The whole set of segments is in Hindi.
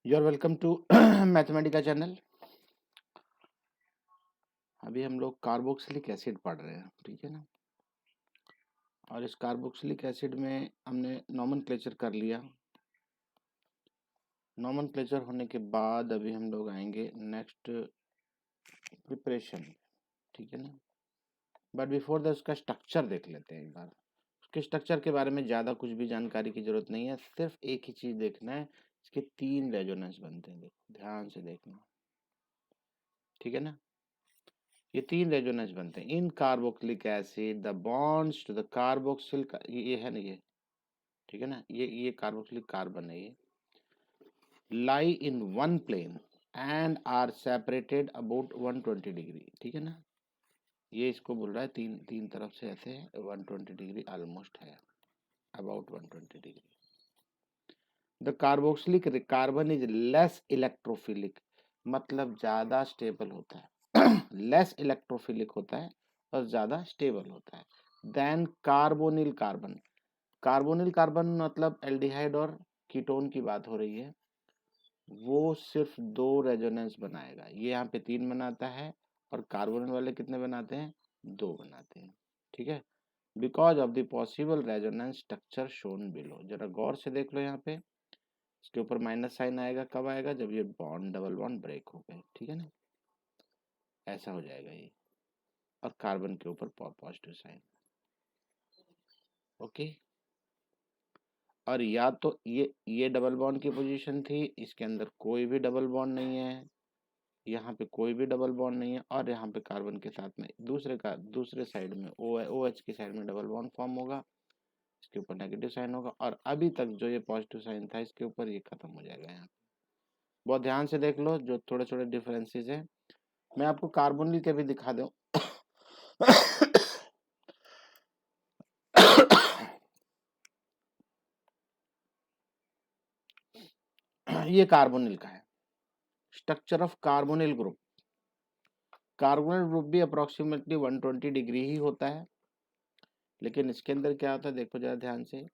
You are welcome to Mathematica channel. अभी हम लोग कार्बोक्सिलिक एसिड पढ़ रहे हैं, ठीक है ना। और इस कार्बोक्सिलिक एसिड में हमने नॉमेनक्लेचर कर लिया। नॉमेनक्लेचर होने के बाद अभी हम लोग आएंगे नेक्स्ट प्रिपरेशन, ठीक है ना। बट बिफोर द उसका स्ट्रक्चर देख लेते हैं एक बार। उसके स्ट्रक्चर के बारे में ज़्यादा कुछ भी जानकारी की जरूरत नहीं है, सिर्फ एक ही चीज़ देखना है, इसके 3 रेजोनेंस बनते हैं। देखो ध्यान से देखना, ठीक है ना। ये 3 रेजोनेंस बनते हैं in carboxylic acid. The bonds to the carboxyl, ये है ना, ये ठीक है ना, ये कार्बोक्सिलिक कार्बन है, ये lie in one plane and are separated about 120 degree, ठीक है ना। ये इसको बोल रहा है तीन तीन तरफ से ऐसे 120 डिग्री ऑलमोस्ट है, about 120 degree. The carboxylic carbon is less electrophilic, मतलब ज्यादा स्टेबल होता है लेस इलेक्ट्रोफिलिक होता है और ज्यादा स्टेबल होता है then carbonyl carbon. Carbonyl carbon मतलब एल्डिहाइड और कीटोन की बात हो रही है। वो सिर्फ 2 रेजोनेंस बनाएगा, ये यहाँ पे 3 बनाता है और कार्बोनिल वाले कितने बनाते हैं, 2 बनाते हैं, ठीक है। Because of the possible resonance structure shown below, जरा गौर से देख लो यहाँ पे। इसके ऊपर माइनस साइन आएगा, कब आएगा, जब ये बॉन्ड डबल बॉन्ड ब्रेक हो गए, ठीक है ना। ऐसा हो जाएगा ये, और कार्बन के ऊपर पॉजिटिव साइन, ओके। और या तो ये डबल बॉन्ड की पोजीशन थी, इसके अंदर कोई भी डबल बॉन्ड नहीं है, यहाँ पे कोई भी डबल बॉन्ड नहीं है, और यहाँ पे कार्बन के साथ में दूसरे साइड में ओ एच की साइड में डबल बॉन्ड फॉर्म होगा, इसके ऊपर नेगेटिव साइन होगा, और अभी तक जो ये पॉजिटिव साइन था इसके ऊपर, ये खत्म हो जाएगा यहाँ। बहुत ध्यान से देख लो जो थोड़े थोड़े डिफरेंसेस हैं। मैं आपको कार्बोनिल के भी दिखा दूं ये कार्बोनिल का है structure of carbonyl group. Carbonyl group भी अप्रोक्सीमेटली 120 डिग्री ही होता है, लेकिन इसके अंदर क्या होता है देखो जरा ध्यान से।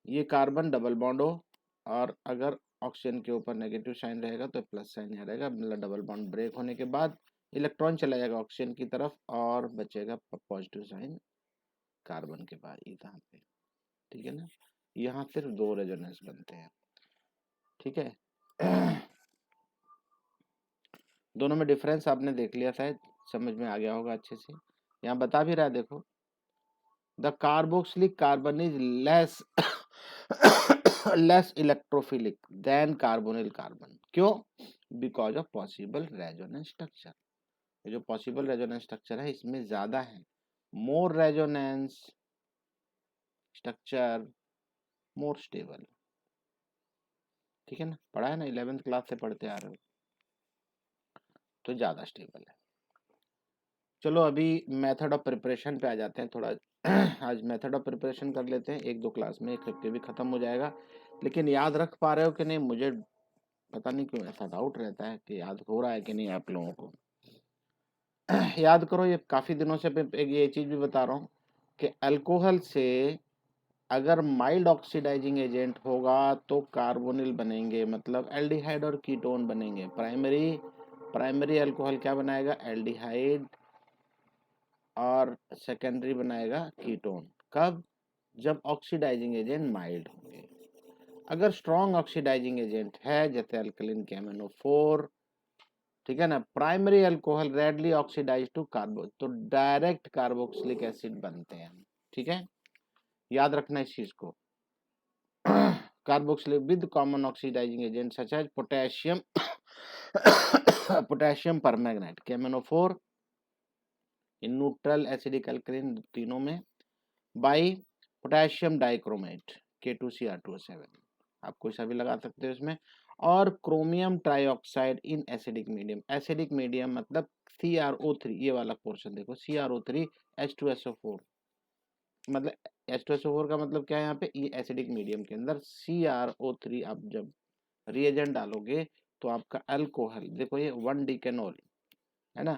ये कार्बन डबल बॉन्ड हो, और अगर ऑक्सीजन के ऊपर नेगेटिव साइन रहेगा तो प्लस साइन यहाँ रहेगा, मतलब डबल बॉन्ड ब्रेक होने के बाद इलेक्ट्रॉन चला जाएगा ऑक्सीजन की तरफ और बचेगा पॉजिटिव साइन कार्बन के पास यहाँ पे, ठीक है ना। यहाँ सिर्फ 2 रेजोनेंस बनते हैं, ठीक है। दोनों में डिफरेंस आपने देख लिया, शायद समझ में आ गया होगा अच्छे से। यहाँ बता भी रहा है देखो, the carboxylic carbon is less less electrophilic than carbonyl carbon. क्यों? Because of possible resonance structure. ये जो पॉसिबल रेजोनेंस स्ट्रक्चर है इसमें ज्यादा है, more resonance structure more stable, ठीक है ना। पढ़ा है ना, 11th क्लास से पढ़ते आ रहे हो, तो ज्यादा स्टेबल है। चलो अभी मेथड ऑफ प्रिपरेशन पे आ जाते हैं थोड़ा। आज मेथड ऑफ प्रिपरेशन कर लेते हैं, 1-2 क्लास में एक हफ्ते भी खत्म हो जाएगा। लेकिन याद रख पा रहे हो कि नहीं, मुझे पता नहीं क्यों ऐसा डाउट रहता है कि याद हो रहा है कि नहीं आप लोगों को। याद करो, ये काफी दिनों से ये चीज भी बता रहा हूँ कि अल्कोहल से अगर माइल्ड ऑक्सीडाइजिंग एजेंट होगा तो कार्बोनिल बनेंगे, मतलब एल्डिहाइड और कीटोन बनेंगे। प्राइमरी अल्कोहल क्या बनाएगा, एल्डिहाइड, और सेकेंडरी बनाएगा कीटोन। कब? जब ऑक्सीडाइजिंग एजेंट माइल्ड होंगे। अगर स्ट्रॉन्ग ऑक्सीडाइजिंग एजेंट है जैसे अल्कलिन KMnO4, ठीक है ना, primary alcohol readily oxidise to carbo, तो डायरेक्ट कार्बोक्सिलिक एसिड बनते हैं, ठीक है। याद रखना इस चीज को। Carboxylic with common oxidising agent such as potassium potassium permanganate, KMnO4 in neutral acidic alkaline तीनों में, बाई पोटेशियम डाइक्रोमेट K2Cr2O7, आप कोई सा भी लगा सकते हो इसमें, और chromium trioxide in acidic medium. Acidic medium मतलब CrO3, ये वाला पोर्शन देखो, CrO3 H2SO4, मतलब H2SO4 का मतलब क्या है यहाँ पे, ये एसिडिक मीडियम के अंदर CrO3 आप जब रिएजेंट डालोगे तो आपका अल्कोहल देखो, ये 1 डिकेनॉल है ना,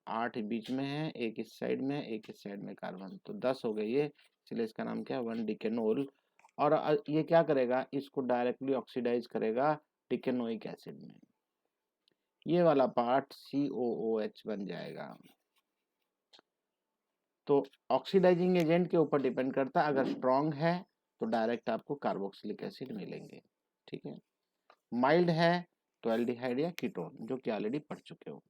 8 बीच में है, एक इस साइड में, एक इस साइड में कार्बन, तो 10 हो गई ये, इसलिए इसका नाम क्या है, 1 डिकेनोल। और ये क्या करेगा, इसको डायरेक्टली ऑक्सीडाइज करेगा टिकेनोइक एसिड में, ये वाला पार्ट COOH बन जाएगा। तो ऑक्सीडाइजिंग एजेंट के ऊपर डिपेंड करता है, अगर स्ट्रॉन्ग है तो डायरेक्ट आपको कार्बोक्सिलिक एसिड मिलेंगे, ठीक है। माइल्ड है तो एल्डिहाइड या कीटोन, जो कि ऑलरेडी पढ़ चुके हो।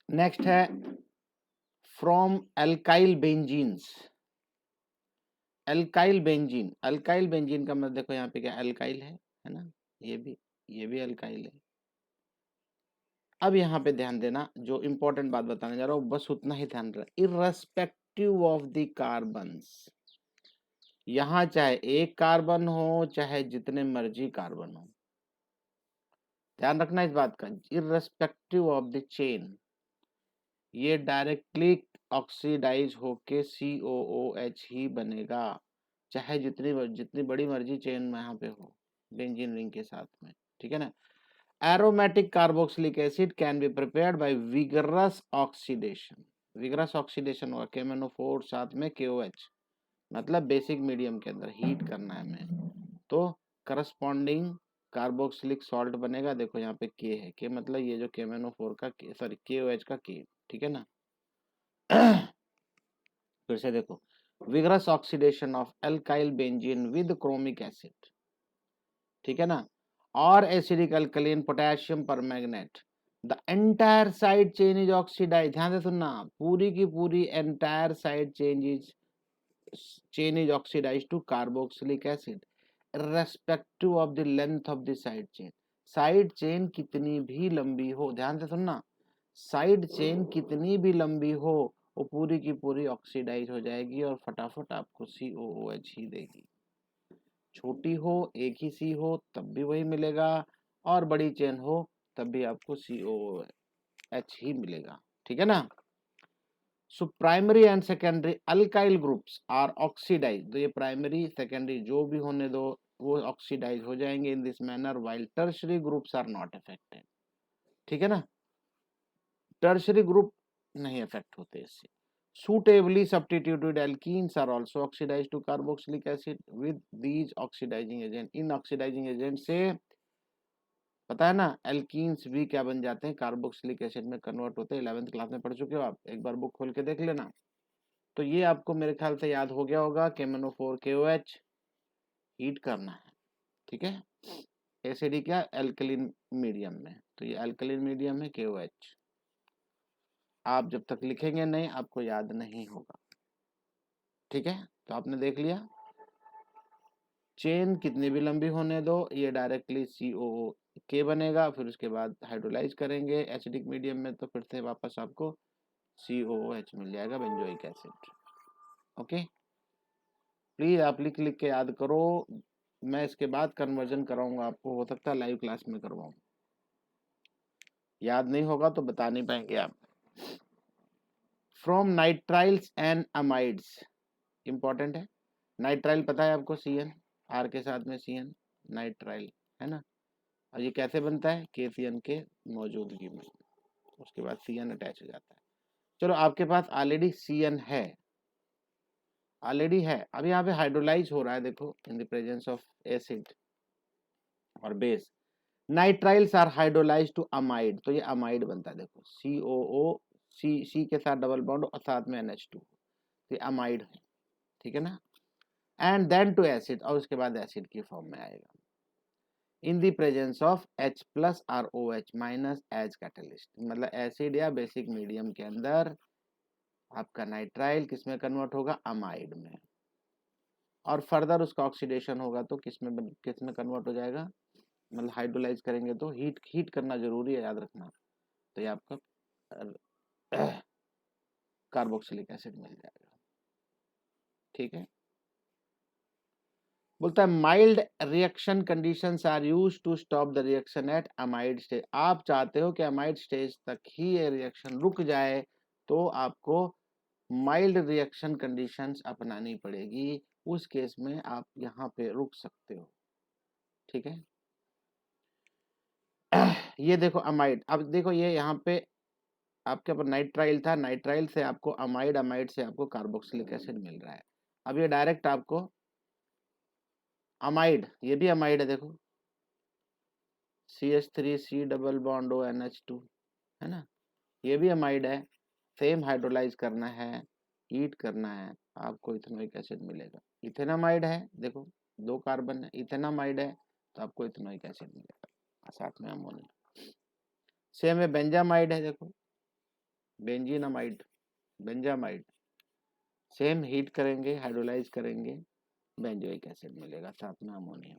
नेक्स्ट है from alkyl benzenes. Alkyl benzene, alkyl benzene का मतलब देखो यहाँ पे क्या एल्काइल है ना, ये भी एल्काइल है। अब यहाँ पे ध्यान देना, जो इंपॉर्टेंट बात बताने जा रहा हूँ बस उतना ही ध्यान रखना, इर्रेस्पेक्टिव ऑफ द कार्बन्स, यहाँ चाहे एक कार्बन हो चाहे जितने मर्जी कार्बन हो, ध्यान रखना इस बात का, इर्रेस्पेक्टिव ऑफ द चेन, ये डायरेक्टली ऑक्सीडाइज होके COOH ही बनेगा, चाहे जितनी बड़ी मर्जी चेन में यहाँ पे हो बेंजीन रिंग के साथ में, ठीक है ना। Aromatic carboxylic acid can be prepared by vigorous oxidation, vigorous oxidation हुआ KMnO4 साथ में KOH, मतलब बेसिक मीडियम के अंदर हीट करना है हमें, तो करस्पॉन्डिंग कार्बोक्सिलिक सॉल्ट बनेगा। देखो यहाँ पे K है, K मतलब ये जो KMnO4 का सॉरी KOH का K, ठीक है ना। फिर से देखो, vigorous oxidation of alkyl benzene with chromic acid, ठीक है ना, और acidic alkaline potassium permanganate, the entire side chain is oxidise, ध्यान से सुनना, पूरी की पूरी entire side chain is oxidise to carboxylic acid irrespective of the length of the side chain, side chain कितनी भी लंबी हो, ध्यान से सुनना, साइड चेन कितनी भी लंबी हो वो पूरी की पूरी ऑक्सीडाइज हो जाएगी और फटाफट आपको COOH ही देगी। छोटी हो एक ही सी हो तब भी वही मिलेगा, और बड़ी चेन हो तब भी आपको COOH ही मिलेगा, ठीक है ना। So primary and secondary alkyl groups are oxidise, तो ये प्राइमरी सेकेंडरी जो भी होने दो वो ऑक्सीडाइज हो जाएंगे in this manner, while tertiary groups are not affected, ठीक है ना, टर्शरी ग्रुप नहीं अफेक्ट होते इससे। suitably substituted alkenes are also oxidized to carboxylic acid with these oxidizing agent, इन ऑक्सीडाइजिंग एजेंट से पता है ना एल्कीन्स भी क्या बन जाते हैं, कार्बोक्सिलिक एसिड में कन्वर्ट होते हैं। 11th क्लास में पढ़ चुके हो आप, एक बार बुक खोल के देख लेना। तो ये आपको मेरे ख्याल से याद हो गया होगा, KMnO4 KOH हीट करना है, ठीक है। एसिडिक क्या एल्कलिन मीडियम में, तो ये एल्कलिन मीडियम है KOH, आप जब तक लिखेंगे नहीं आपको याद नहीं होगा, ठीक है। तो आपने देख लिया, चेन कितनी भी लंबी होने दो ये डायरेक्टली COOK बनेगा, फिर उसके बाद हाइड्रोलाइज करेंगे एसिडिक मीडियम में तो फिर से वापस आपको COOH मिल जाएगा, बेंजोइक एसिड। ओके, प्लीज आप लिख लिख के याद करो, मैं इसके बाद कन्वर्जन कराऊंगा आपको, हो सकता है लाइव क्लास में करवाऊं, याद नहीं होगा तो बता नहीं पाएंगे आप। From nitriles and amides, important है, नाइट्राइल पता है आपको, CN R के साथ में CN नाइट्राइल है ना, और ये कैसे बनता है, KCN के मौजूदगी में, उसके बाद CN अटैच हो जाता है। चलो आपके पास ऑलरेडी CN है, ऑलरेडी है, अब यहाँ पे हाइड्रोलाइज हो रहा है, देखो in the presence of acid और base, nitriles are hydrolyse to amide, तो ये अमाइड बनता है, देखो COO C के साथ डबल बॉन्ड और साथ में NH2, ये अमाइड है, ठीक है ना, एंड देन टू एसिड, और उसके बाद एसिड की फॉर्म में आएगा इन the presence of H plus और OH माइनस एज कैटलिस्ट, मतलब एसिड या बेसिक मीडियम के अंदर आपका नाइट्राइल किसमें कन्वर्ट होगा, अमाइड में, और फर्दर उसका ऑक्सीडेशन होगा तो किसमें कन्वर्ट हो जाएगा, मतलब हाइड्रोलाइज करेंगे तो हीट करना जरूरी है, याद रखना, तो ये आपका कार्बोक्सिलिक एसिड मिल जाएगा, ठीक है। बोलता है mild reaction conditions are used to stop the reaction at amide stage, आप चाहते हो कि अमाइड स्टेज तक ही ये रिएक्शन रुक जाए तो आपको माइल्ड रिएक्शन कंडीशंस अपनानी पड़ेगी, उस केस में आप यहाँ पे रुक सकते हो, ठीक है। ये देखो अमाइड, अब देखो ये यहाँ पे आपके ऊपर नाइट्राइल था, नाइट्राइल से आपको अमाइड, अमाइड से आपको कार्बोक्सिलिक एसिड मिल रहा है, अब ये डायरेक्ट आपको अमाइड, ये भी अमाइड है देखो, CH3C डबल बॉन्ड ONH2, है ना, ये भी अमाइड है। सेम हाइड्रोलाइज करना है, हीट करना है, आपको इथेनोइक एसिड मिलेगा। इथेनामाइड है देखो, 2 कार्बन है, इथेनामाइड है तो आपको इथेनोइक एसिड मिलेगा, साथ में अमोनिया। सेम है बेंजामाइड है देखो, बेंजीनामाइड, बेंजामाइड, सेम हीट करेंगे, हाइड्रोलाइज करेंगे, बेंजोइक एसिड मिलेगा, साथ में अमोनिया।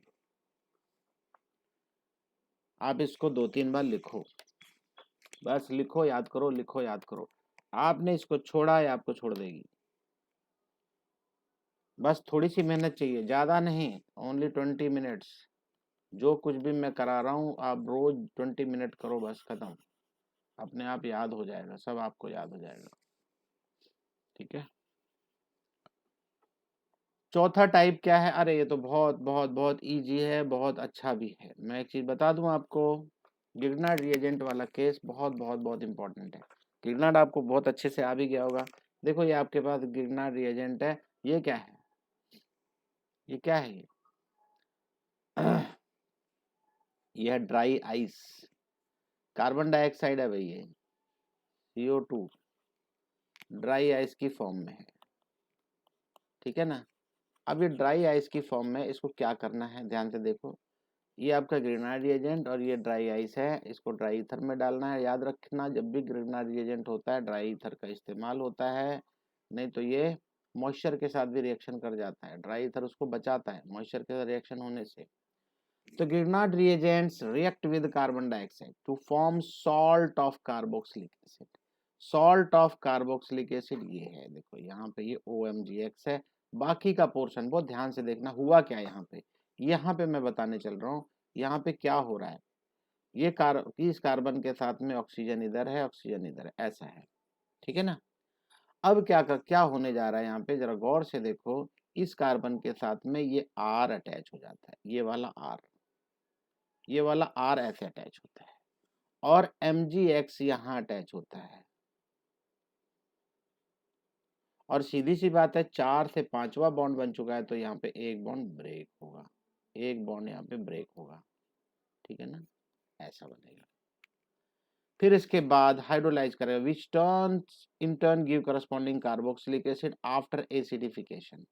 आप इसको 2-3 बार लिखो, बस लिखो याद करो, लिखो याद करो। आपने इसको छोड़ा है, आपको छोड़ देगी। बस थोड़ी सी मेहनत चाहिए, ज्यादा नहीं, ओनली 20 मिनट्स। जो कुछ भी मैं करा रहा हूँ आप रोज 20 मिनट करो, बस खत्म, अपने आप याद हो जाएगा, सब आपको याद हो जाएगा। ठीक है। चौथा टाइप क्या है? अरे ये तो बहुत बहुत बहुत इजी है, बहुत अच्छा भी है। मैं एक चीज बता दूं आपको, गिगनार्ड रिएजेंट वाला केस बहुत बहुत बहुत इंपॉर्टेंट है। गिगनार्ड आपको बहुत अच्छे से आ भी गया होगा। देखो ये आपके पास गिगनार्ड रिएजेंट है, ये क्या है, ये क्या है ये है ड्राई आइस, कार्बन डाइऑक्साइड है भाई, ये CO2 ड्राई आइस की फॉर्म में है, ठीक है ना। अब ये ड्राई आइस की फॉर्म में, इसको क्या करना है ध्यान से देखो, ये आपका ग्रिग्नार्ड रिएजेंट और ये ड्राई आइस है, इसको ड्राई ईथर में डालना है। याद रखना जब भी ग्रिग्नार्ड रिएजेंट होता है ड्राई ईथर का इस्तेमाल होता है, नहीं तो ये मॉइस्चर के साथ भी रिएक्शन कर जाता है। ड्राई ईथर उसको बचाता है मॉइस्चर के साथ रिएक्शन होने से। तो Grignard reagents react with carbon dioxide to form salt of carboxylic acid. Salt of carboxylic acid ये है, देखो यहाँ पे ये OMgX है। बाकी का पोर्शन बहुत ध्यान से देखना, हुआ क्या यहाँ पे मैं बताने चल रहा हूँ। यहाँ पे क्या हो रहा है, ये इस कार्बन के साथ में ऑक्सीजन इधर है, ऑक्सीजन इधर है, ऐसा है, ठीक है ना। अब क्या होने जा रहा है यहाँ पे, जरा गौर से देखो, इस कार्बन के साथ में ये R अटैच हो जाता है, ये वाला R, ये वाला R ऐसे अटैच होता है, और MgX यहाँ अटैच होता है। और सीधी सी बात है, 4 से 5वां बॉन्ड बन चुका है, तो यहाँ पे एक बॉन्ड ब्रेक होगा, एक बॉन्ड यहाँ पे ब्रेक होगा, ठीक है ना, ऐसा बनेगा। फिर इसके बाद हाइड्रोलाइज करेगा, which turns in turn give corresponding carboxylic acid after acidification.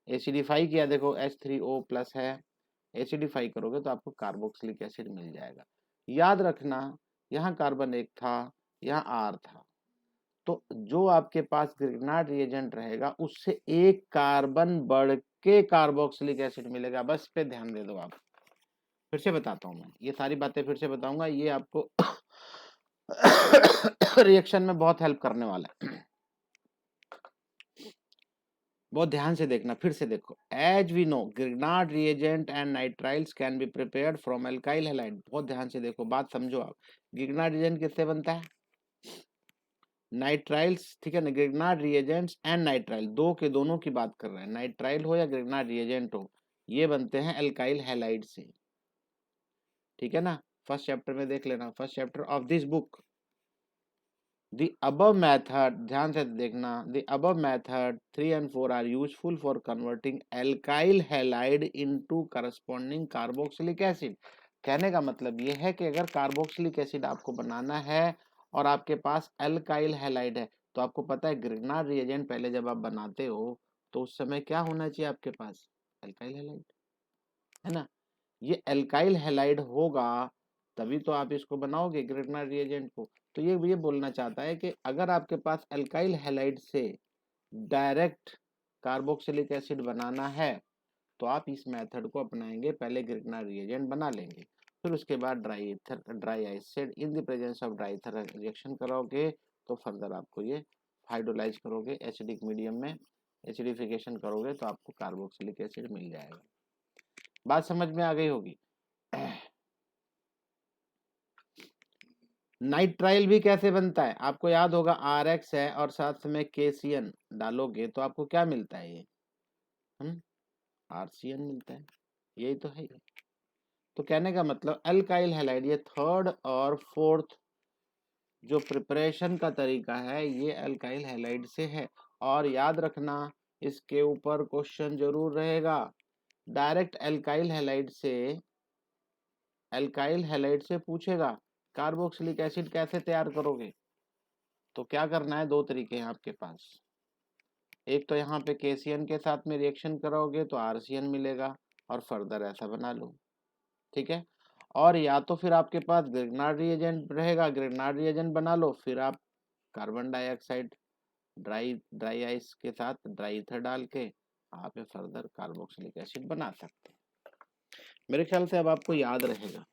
Acidify किया, देखो H3O+ है, एसिडिफाई करोगे तो आपको कार्बोक्सिलिक एसिड मिल जाएगा। याद रखना यहाँ कार्बन एक था, यहाँ R था, तो जो आपके पास ग्रिग्नार्ड रिएजेंट रहेगा उससे एक कार्बन बढ़ के कार्बोक्सिलिक एसिड मिलेगा। बस इस पे ध्यान दे दो आप। फिर से बताता हूँ, मैं ये सारी बातें फिर से बताऊंगा, ये आपको रिएक्शन में बहुत हेल्प करने वाला है। बहुत ध्यान से देखना, फिर से देखो, as we know Grignard reagent and nitriles can be prepared from alkyl halide. बहुत ध्यान से देखो, बात समझो आप। ग्रिग्नार्ड रिएजेंट किससे बनता है? नाइट्राइल्स, ठीक है ना। ग्रिग्नार्ड रिएजेंट्स एंड नाइट्राइल, दो के दोनों की बात कर रहे हैं, नाइट्राइल हो या ग्रिग्नार्ड रिएजेंट हो, ये बनते हैं एल्काइल हैलाइड से, ठीक है ना। फर्स्ट चैप्टर में देख लेना, first chapter of this book. The above method, ध्यान से देखना, the above method 3 and 4 are useful for converting alkyl halide into corresponding carboxylic acid। कहने का मतलब ये है कि अगर कार्बोक्सिलिक एसिड आपको बनाना है और आपके पास अल्काइल हैलाइड है, तो आपको पता है ग्रिग्नार्ड रिएजेंट पहले जब आप बनाते हो तो उस समय क्या होना चाहिए आपके पास? अल्काइल हैलाइड, है ना। ये अल्काइल हैलाइड होगा तभी तो आप इसको बनाओगे ग्रिग्नार्ड रिएजेंट को। तो ये बोलना चाहता है कि अगर आपके पास अल्काइल हैलाइड से डायरेक्ट कार्बोक्सिलिक एसिड बनाना है तो आप इस मेथड को अपनाएंगे, पहले ग्रिग्नार्ड रिएजेंट बना लेंगे, फिर उसके बाद dry acid in the presence of dry ether reaction करोगे, तो फर्दर आपको ये हाइड्रोलाइज करोगे एसिडिक मीडियम में, एसिडिफिकेशन करोगे तो आपको कार्बोक्सिलिक एसिड मिल जाएगा। बात समझ में आ गई होगी। नाइट्राइल भी कैसे बनता है आपको याद होगा, RX है और साथ में KCN डालोगे तो आपको क्या मिलता है, ये RCN मिलता है, यही तो है ये। तो कहने का मतलब अल्काइल हैलाइड, ये थर्ड और फोर्थ जो प्रिपरेशन का तरीका है ये अल्काइल हैलाइड से है। और याद रखना इसके ऊपर क्वेश्चन जरूर रहेगा। डायरेक्ट एल्काइल हैलाइड से पूछेगा कार्बोक्सिलिक एसिड कैसे तैयार करोगे। तो क्या करना है, दो तरीके हैं आपके पास। एक तो यहाँ पे KCN के साथ में रिएक्शन कराओगे तो RCN मिलेगा और फर्दर ऐसा बना लो, ठीक है। और या तो फिर आपके पास ग्रिग्नार्ड रिएजेंट रहेगा, ग्रिग्नार्ड रिएजेंट बना लो, फिर आप कार्बन डाइऑक्साइड ड्राई आइस के साथ ड्राई ईथर डाल के आप फर्दर कार्बोक्सिलिक एसिड बना सकते हैं। मेरे ख्याल से अब आपको याद रहेगा,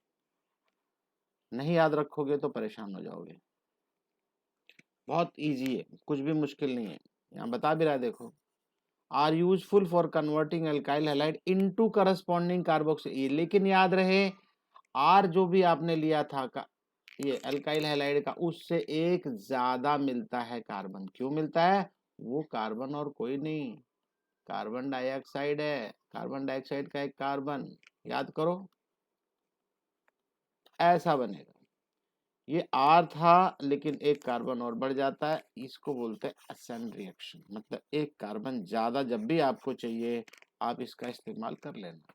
नहीं याद रखोगे तो परेशान हो जाओगे। बहुत इजी है, कुछ भी मुश्किल नहीं है। यहाँ बता भी रहा है, देखो, are useful for converting alkyl halide into corresponding carboxyl. लेकिन याद रहे, आर जो भी आपने लिया था ये एल्काइल हैलाइड का, उससे एक ज्यादा मिलता है कार्बन। क्यों मिलता है? वो कार्बन और कोई नहीं, कार्बन डाइऑक्साइड है। कार्बन डाइऑक्साइड का एक कार्बन, याद करो, ऐसा बनेगा। ये आर था लेकिन एक कार्बन और बढ़ जाता है, इसको बोलते हैं असेंड रिएक्शन। मतलब एक कार्बन ज्यादा जब भी आपको चाहिए आप इसका इस्तेमाल कर लेना।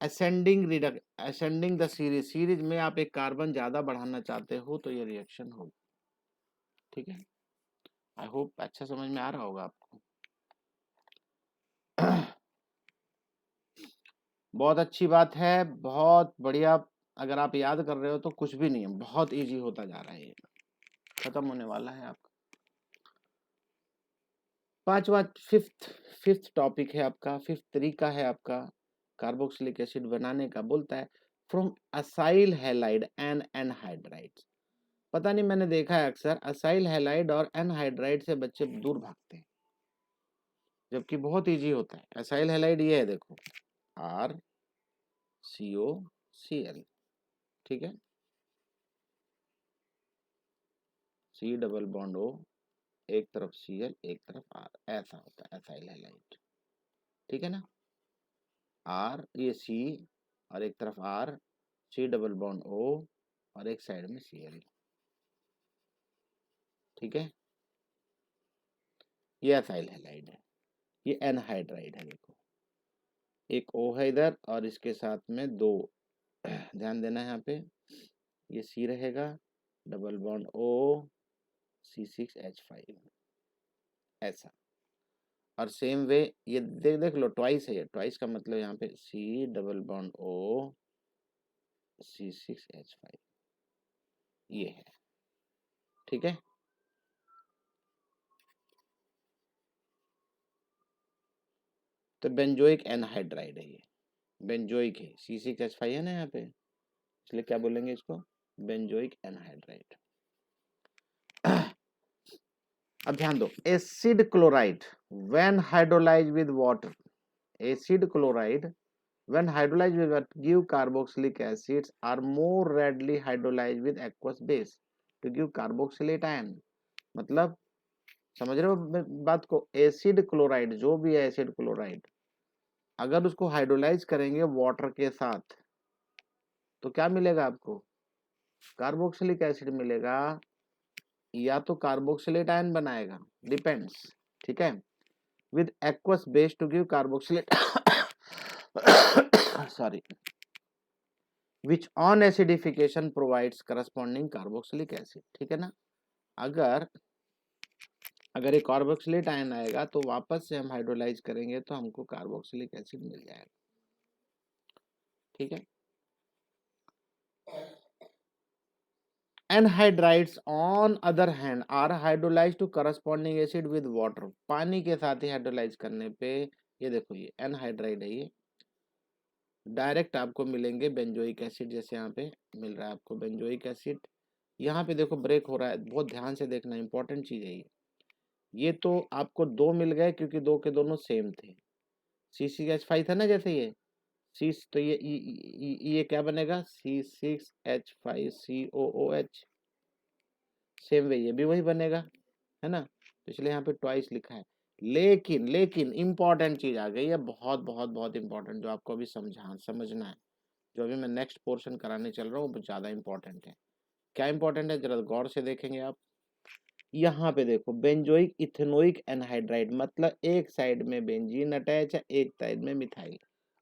असेंडिंग द सीरीज में आप एक कार्बन ज्यादा बढ़ाना चाहते हो तो ये रिएक्शन होगी, ठीक है। आई होप अच्छा समझ में आ रहा होगा आपको। बहुत अच्छी बात है, बहुत बढ़िया। अगर आप याद कर रहे हो तो कुछ भी नहीं है, बहुत इजी होता जा रहा है, ये खत्म होने वाला है आपका। पांचवा फिफ्थ टॉपिक है आपका, फिफ्थ तरीका है आपका कार्बोक्सिलिक एसिड बनाने का। बोलता है from acyl halide and anhydride. पता नहीं, मैंने देखा है अक्सर असाइल हैलाइड और एनहाइड्राइड से बच्चे दूर भागते हैं, जबकि बहुत इजी होता है। असाइल हैलाइड ये है, देखो, RCOCl, ठीक है, C डबल बॉन्ड O, एक तरफ Cl एक तरफ R, ऐसा होता है असाइल हैलाइड, ठीक है ना। R ये C और एक तरफ R, C double bond O और एक साइड में Cl, ठीक है। ये असाइल हैलाइड है। ये एनहाइड्राइड है, देखो, एक O है इधर और इसके साथ में दो, ध्यान देना है यहाँ पे, ये C रहेगा, डबल बॉन्ड O, C6H5, ऐसा। और सेम वे ये देख लो, ट्वाइस है, ये ट्वाइस का मतलब यहाँ पे C double bond O, C6H5, ये है, ठीक है। तो बेंजोइक एनहाइड्राइड है, ये बेंजोइक है, C6H5 है ना यहाँ पे, इसलिए क्या बोलेंगे इसको, बेंजोइक एनहाइड्राइड। अब ध्यान दो, acid chloride when hydrolyse with water, acid chloride when hydrolyzed with what give carboxylic acids are more readily hydrolyzed with aqueous base to give carboxylate ion। मतलब समझ रहे हो बात को, एसिड क्लोराइड जो भी है, एसिड क्लोराइड अगर उसको हाइड्रोलाइज करेंगे वाटर के साथ तो क्या मिलेगा आपको, कार्बोक्सिलिक एसिड मिलेगा, या तो कार्बोक्सिलेट आयन बनाएगा, डिपेंड्स, ठीक है, with aqueous base to give carboxylate sorry, which on acidification provides corresponding carboxylic acid, ठीक है ना। अगर अगर एक कार्बोक्सिलेट आयन आएगा तो वापस से हम हाइड्रोलाइज करेंगे तो हमको कार्बोक्सिलिक एसिड मिल जाएगा, ठीक है। Anhydrides on other hand are hydrolyse to corresponding acid with water. पानी के साथ ही हाइड्रोलाइज करने पे, ये देखो, ये एनहाइड्राइड है, ये डायरेक्ट आपको मिलेंगे बेंजोइक एसिड, जैसे यहाँ पे मिल रहा है आपको बेंजोइक एसिड। यहाँ पे देखो ब्रेक हो रहा है, बहुत ध्यान से देखना, इंपॉर्टेंट चीज है ये तो आपको दो मिल गए क्योंकि दो के दोनों सेम थे, C6H5 था ना, जैसे ये सी, तो ये क्या बनेगा, C6H5COOH, सेम वे ये भी वही बनेगा, है ना। तो इसलिए यहाँ पे ट्वाइस लिखा है। लेकिन इंपॉर्टेंट चीज आ गई है, बहुत बहुत बहुत इंपॉर्टेंट, जो आपको अभी समझना है, जो अभी मैं नेक्स्ट पोर्शन कराने चल रहा हूँ, वो ज्यादा इंपॉर्टेंट है। क्या इंपॉर्टेंट है, जरा गौर से देखेंगे आप। यहाँ पे देखो बेंजोइक इथेनोइक एनहाइड्राइड, मतलब एक साइड में बेंजीन अटैच है, एक साइड में मिथाइल,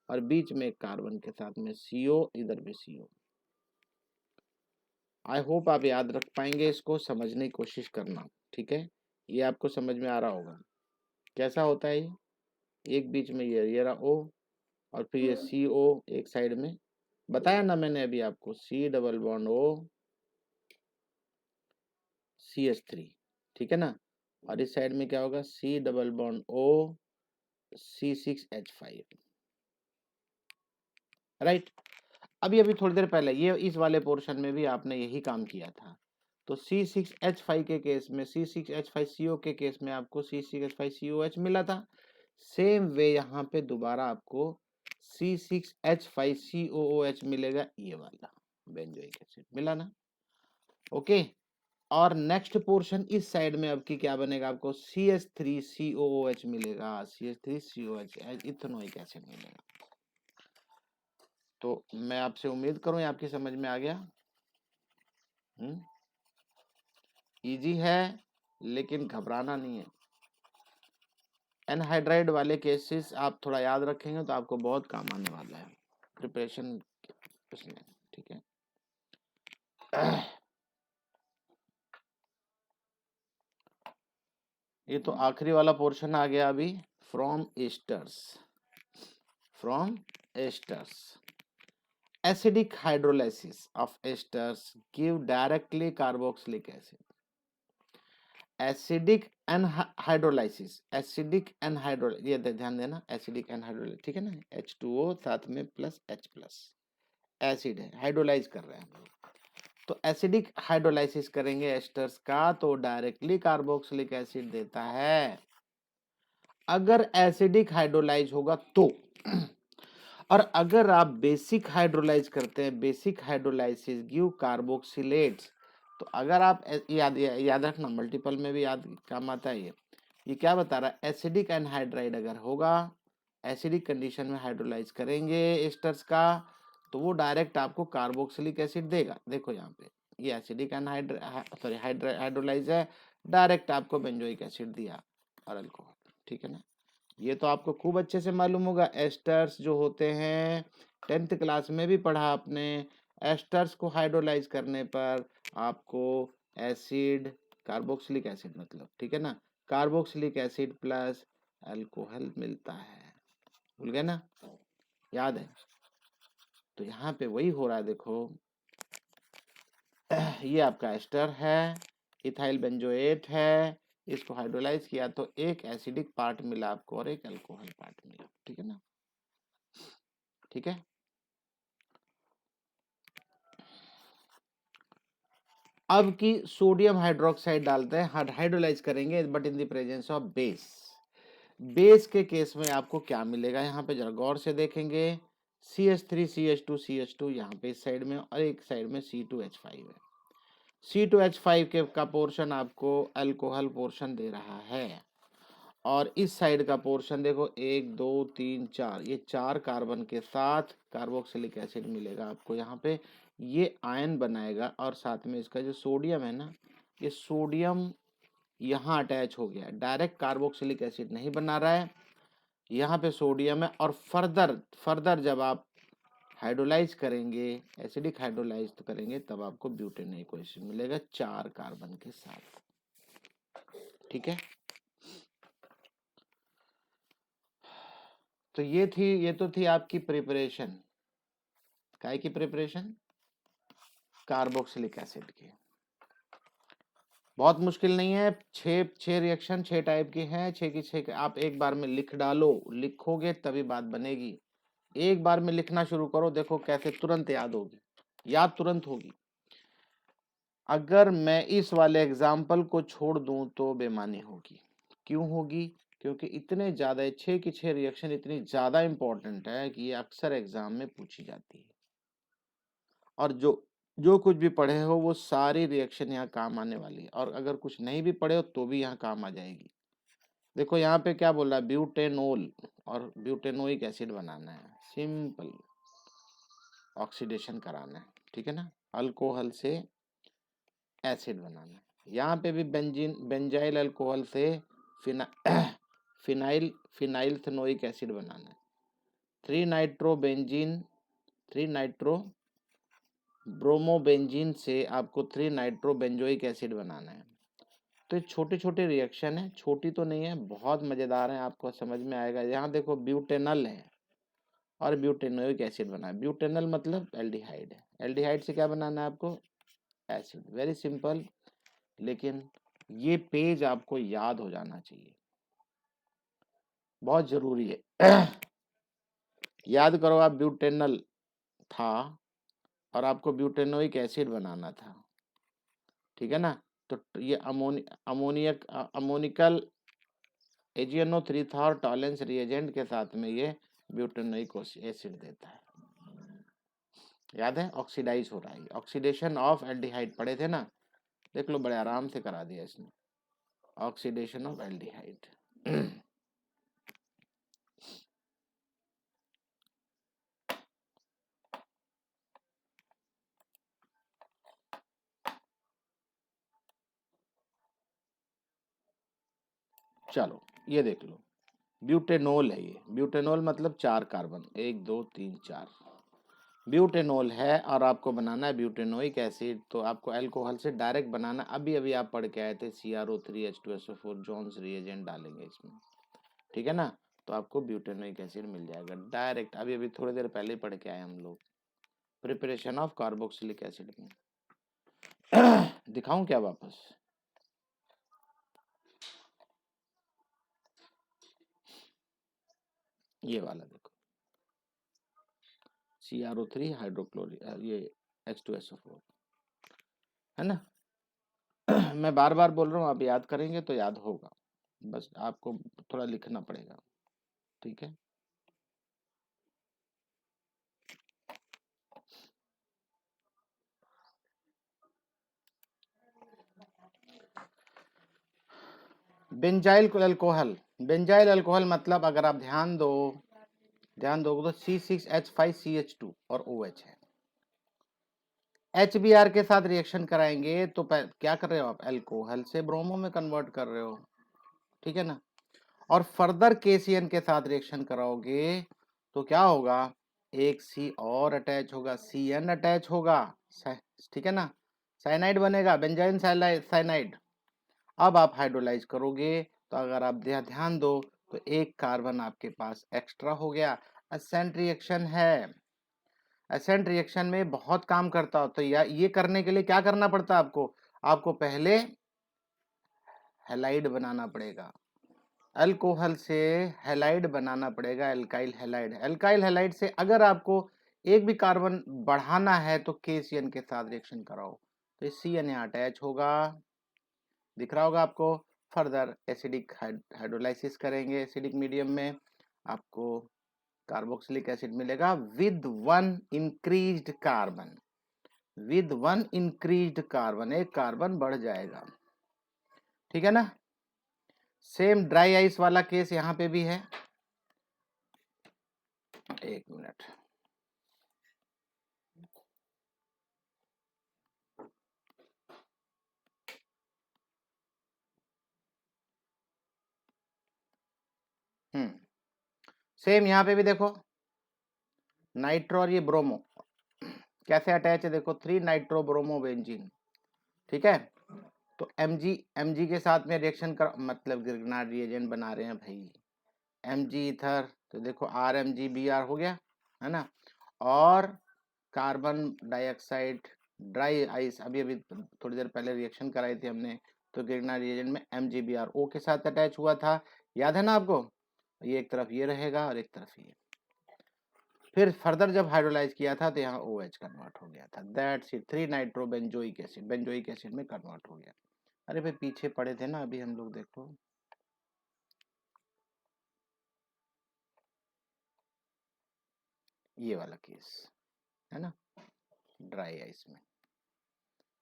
और बीच में कार्बन के साथ में CO, इधर भी CO। आई होप आप याद रख पाएंगे, इसको समझने की कोशिश करना, ठीक है। ये आपको समझ में आ रहा होगा कैसा होता है ये। एक बीच में ये रहा O, और फिर ये CO एक साइड में, बताया ना मैंने अभी आपको, C double bond O CH3, ठीक है ना। और इस साइड में क्या होगा, C double bond O C6H5, right. अभी थोड़ी देर पहले ये इस वाले पोर्शन में भी आपने यही काम किया था। तो C6H5 के केस में, C6H5CO के केस में आपको C6H5COH मिला था। सेम वे यहाँ पे दोबारा आपको C6H5COOH मिलेगा, ये वाला बेंजोइक एसिड मिला ना। ओके, और नेक्स्ट पोर्शन इस साइड में आपकी क्या बनेगा, आपको CH3COOH मिलेगा, CH3COH इथेनोइक एसिड मिलेगा। तो मैं आपसे उम्मीद करूं ये आपकी समझ में आ गया। इजी है, लेकिन घबराना नहीं है। एनहाइड्राइड वाले केसेस आप थोड़ा याद रखेंगे तो आपको बहुत काम आने वाला है प्रिपरेशन उसमें, ठीक है। ये तो आखिरी वाला पोर्शन आ गया अभी, from esters. Acidic hydrolysis of esters give directly carboxylic acid. Acidic hydrolysis, ये ध्यान देना, एसिडिक एनहाइड्रोलाइसिस, ठीक है ना। H2O साथ में प्लस H प्लस, एसिड है, हाइड्रोलाइज कर रहे हैं हम लोग। तो एसिडिक हाइड्रोलाइसिस करेंगे एस्टर्स का तो डायरेक्टली कार्बोक्सिलिक एसिड देता है, अगर एसिडिक हाइड्रोलाइज होगा तो। और अगर आप बेसिक हाइड्रोलाइज करते हैं, बेसिक हाइड्रोलाइसिस गिव कार्बोक्सिलेट्स, तो अगर आप याद रखना, मल्टीपल में भी याद काम आता है ये क्या बता रहा है, एसिडिक एनहाइड्राइड अगर होगा, एसिडिक कंडीशन में हाइड्रोलाइज करेंगे एस्टर्स का, तो वो डायरेक्ट आपको कार्बोक्सिलिक एसिड देगा। देखो यहाँ पे ये एसिडिक हाइड्रोलाइज है, डायरेक्ट आपको बेंजोइक एसिड दिया और अल्कोहल, ठीक है ना। ये तो आपको खूब अच्छे से मालूम होगा। एस्टर्स जो होते हैं 10th क्लास में भी पढ़ा आपने, एस्टर्स को हाइड्रोलाइज करने पर आपको एसिड, कार्बोक्सिलिक एसिड मतलब, ठीक है ना, कार्बोक्सिलिक एसिड प्लस अल्कोहल मिलता है। भूल गए ना, याद है। तो यहाँ पे वही हो रहा है, देखो ये आपका एस्टर है, इथाइल बेंजोएट है, इसको हाइड्रोलाइज किया तो एक एसिडिक पार्ट मिला आपको और एक अल्कोहल पार्ट मिला, ठीक है ना, ठीक है। अब की सोडियम हाइड्रोक्साइड डालते हैं, हाइड्रोलाइज करेंगे but in the presence of base. Base के केस में आपको क्या मिलेगा, यहाँ पे जरा गौर से देखेंगे, CH3 CH2 CH2 यहाँ पे इस साइड में, और एक साइड में C2H5 है। C2H5 के का पोर्शन आपको अल्कोहल पोर्शन दे रहा है, और इस साइड का पोर्शन देखो 1 2 3 4, ये 4 कार्बन के साथ कार्बोक्सिलिक एसिड मिलेगा आपको यहाँ पे, ये आयन बनाएगा, और साथ में इसका जो सोडियम है ना, ये सोडियम यहाँ अटैच हो गया, डायरेक्ट कार्बोक्सिलिक एसिड नहीं बना रहा है, यहाँ पे सोडियम है, और फर्दर जब आप हाइड्रोलाइज करेंगे, एसिडिक हाइड्रोलाइज तो करेंगे, तब आपको ब्यूटेनाइक एसिड मिलेगा 4 कार्बन के साथ, ठीक है। तो ये तो थी आपकी प्रिपरेशन, काय की प्रिपरेशन, कार्बोक्सिलिक एसिड की। बहुत मुश्किल नहीं है, छह रिएक्शन 6 टाइप के हैं, 6 की 6 आप एक बार में लिख डालो, लिखोगे तभी बात बनेगी। एक बार में लिखना शुरू करो, देखो कैसे तुरंत याद होगी, याद तुरंत होगी। अगर मैं इस वाले एग्जाम्पल को छोड़ दूं तो बेमानी होगी। क्यों होगी, क्योंकि इतने ज्यादा 6 की 6 रिएक्शन इतनी ज्यादा इंपॉर्टेंट है कि ये अक्सर एग्जाम में पूछी जाती है, और जो कुछ भी पढ़े हो वो सारी रिएक्शन यहाँ काम आने वाली है, और अगर कुछ नहीं भी पढ़े हो तो भी यहाँ काम आ जाएगी। देखो यहाँ पे क्या बोल रहा है, ब्यूटेनोल और ब्यूटेनोइक एसिड बनाना है, सिंपल ऑक्सीडेशन कराना है, ठीक है ना, अल्कोहल से एसिड बनाना है, यहाँ पे भी बेंजाइल अल्कोहल से फिनाइल थेनोइक एसिड बनाना है। 3 नाइट्रो ब्रोमोबेंजीन से आपको 3 नाइट्रो बेंजोइक एसिड बनाना है। तो ये छोटे छोटे रिएक्शन है, छोटी तो नहीं है, बहुत मजेदार है, आपको समझ में आएगा। यहाँ देखो ब्यूटेनल है और ब्यूटेनोइक एसिड बना है। ब्यूटेनल मतलब एल्डिहाइड है, एल्डिहाइड से क्या बनाना है आपको, एसिड। वेरी सिंपल, लेकिन ये पेज आपको याद हो जाना चाहिए, बहुत जरूरी है। याद करो, आप ब्यूटेनल था और आपको ब्यूटेनोइक एसिड बनाना था, ठीक है ना। तो ये अमोनिकल AgNO3 था और टॉलेंस रिएजेंट के साथ में ये ब्यूटेनोइक एसिड देता है। याद है, ऑक्सीडाइज हो रहा है, ऑक्सीडेशन ऑफ एल्डिहाइड पढ़े थे ना, देख लो, बड़े आराम से करा दिया इसने, ऑक्सीडेशन ऑफ एल्डिहाइड। चलो ये देख लो, ब्यूटेनोल है ये, ब्यूटेनोल मतलब 4 कार्बन, 1 2 3 4 ब्यूटेनोल है और आपको बनाना है ब्यूटेनोइक एसिड। तो आपको अल्कोहल से डायरेक्ट बनाना, अभी अभी आप पढ़ के आए थे, CrO3H2SO4 जोन्स रिएजेंट डालेंगे इसमें, ठीक है ना। तो आपको ब्यूटेनोइक एसिड मिल जाएगा डायरेक्ट, अभी अभी थोड़ी देर पहले पढ़ के आए हम लोग, प्रिपरेशन ऑफ कार्बोक्सिलिक एसिड में। दिखाऊं क्या वापस, ये वाला देखो, CrO3 हाइड्रोक्लोरिक, ये H2SO4 है ना। मैं बार बार बोल रहा हूँ, आप याद करेंगे तो याद होगा, बस आपको थोड़ा लिखना पड़ेगा, ठीक है। बेंजाइल अल्कोहल, बेंजाइल अल्कोहल मतलब अगर आप ध्यान दोगे तो C6H5CH2 और OH है। HBr के साथ रिएक्शन कराएंगे तो क्या कर रहे हो आप, अल्कोहल से ब्रोमो में कन्वर्ट कर रहे हो, ठीक है ना। और फर्दर KCN के साथ रिएक्शन कराओगे तो क्या होगा, एक C और अटैच होगा, CN अटैच होगा, ठीक है ना, साइनाइड बनेगा, बेंजाइन साइनाइड। अब आप हाइड्रोलाइज करोगे तो अगर आप ध्यान दो तो एक कार्बन आपके पास एक्स्ट्रा हो गया। एसेंट रिएक्शन है, एसेंट रिएक्शन में बहुत काम करता हो, तो ये करने के लिए क्या करना पड़ता है आपको, आपको पहले हैलाइड बनाना पड़ेगा, अल्कोहल से हैलाइड बनाना पड़ेगा, एल्काइल हैलाइड। एल्काइल हैलाइड से अगर आपको एक भी कार्बन बढ़ाना है तो KCN के साथ रिएक्शन कराओ, तो CN यहाँ अटैच होगा, दिख रहा होगा आपको। फर्दर एसिडिक हाइड्रोलाइसिस करेंगे एसिडिक मीडियम में, आपको कार्बोक्सिलिक एसिड मिलेगा with 1 increased carbon, with 1 increased carbon, एक कार्बन बढ़ जाएगा, ठीक है ना। सेम ड्राई आइस वाला केस यहाँ पे भी है, एक मिनट, सेम यहाँ पे भी देखो, नाइट्रो और ये ब्रोमो कैसे अटैच है, देखो 3 नाइट्रो ब्रोमो बेंजीन, ठीक है। तो Mg के साथ में रिएक्शन कर, मतलब ग्रिग्नार्ड रिएजेंट बना रहे हैं भाई, Mg इथर, तो देखो RMgBr हो गया, है ना। और कार्बन डाइऑक्साइड ड्राई आइस, अभी अभी थोड़ी देर पहले रिएक्शन कराई थी हमने, तो ग्रिग्नार्ड रिएजेंट में MgBrO के साथ अटैच हुआ था, याद है ना आपको। ये एक तरफ ये रहेगा और एक तरफ ये, फिर फर्दर जब हाइड्रोलाइज किया था तो यहाँ OH कन्वर्ट हो गया था, that's it, 3 nitro benzoic acid, benzoic acid में कन्वर्ट हो गया। अरे भाई पीछे पड़े थे ना अभी हम लोग, देखो ये वाला केस है ना, ड्राई आइस में।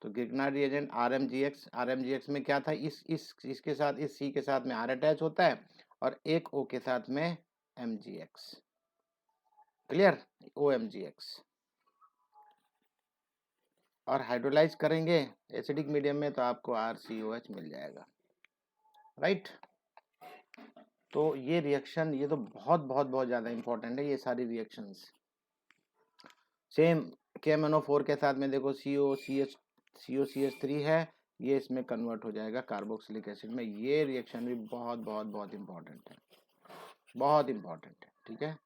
तो ग्रिग्नार्ड रिएजेंट RMGX में क्या था, इसके साथ, इस C के साथ में R अटैच होता है और एक O के साथ में MgX, क्लियर, OMGX। और हाइड्रोलाइज करेंगे एसिडिक मीडियम में तो आपको RCOH मिल जाएगा, राइट। तो ये रिएक्शन ये तो बहुत बहुत बहुत ज़्यादा इंपॉर्टेंट है, ये सारी रिएक्शंस। सेम KMnO4 के साथ में देखो COCH3 है, ये इसमें कन्वर्ट हो जाएगा कार्बोक्सिलिक एसिड में। ये रिएक्शन भी बहुत बहुत बहुत इंपॉर्टेंट है, बहुत इंपॉर्टेंट है, ठीक है।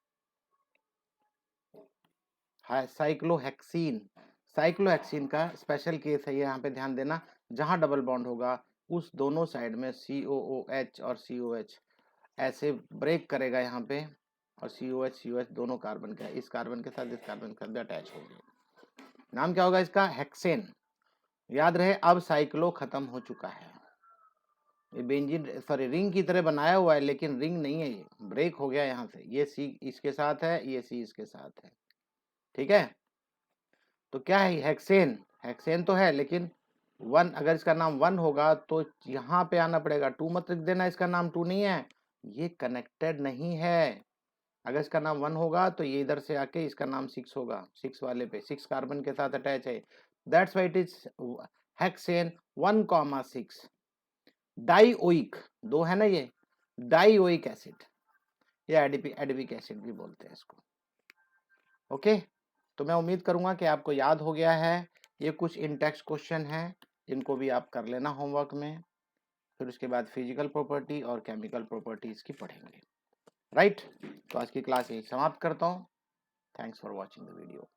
साइक्लोहेक्सीन, साइक्लोहेक्सीन का स्पेशल केस है ये, यहाँ पे ध्यान देना। जहाँ डबल बॉन्ड होगा उस दोनों साइड में COOH और COH ऐसे ब्रेक करेगा यहाँ पे, और COH दोनों कार्बन का इस कार्बन के साथ इस कार्बन के साथ भी अटैच हो गया। नाम क्या होगा इसका? हेक्सेन। याद रहे, अब साइक्लो खत्म हो चुका है, ये बेंजीन सॉरी रिंग की तरह बनाया हुआ है, लेकिन रिंग नहीं है, ये ब्रेक हो गया यहाँ से। ये C इसके साथ है, ये C इसके साथ है, ठीक है। तो क्या है हेक्सेन? हेक्सेन तो है, लेकिन वन, अगर इसका नाम वन होगा तो यहाँ पे आना पड़ेगा। टू मत लिख देना, इसका नाम टू नहीं है, ये कनेक्टेड नहीं है। अगर इसका नाम वन होगा तो ये इधर से आके इसका नाम सिक्स होगा, सिक्स वाले पे, सिक्स कार्बन के साथ अटैच है। That's why it is hexane 1,6। Dioic, दो है ना ये, डाइओइक एसिड या एडिपिक एसिड भी बोलते हैं इसको, ओके। तो मैं उम्मीद करूंगा कि आपको याद हो गया है। ये कुछ इन टेक्स्ट क्वेश्चन हैं, इनको भी आप कर लेना होमवर्क में। फिर उसके बाद फिजिकल प्रॉपर्टी और केमिकल प्रॉपर्टीज की पढ़ेंगे, राइट। तो आज की क्लास यही समाप्त करता हूँ। Thanks for watching the video.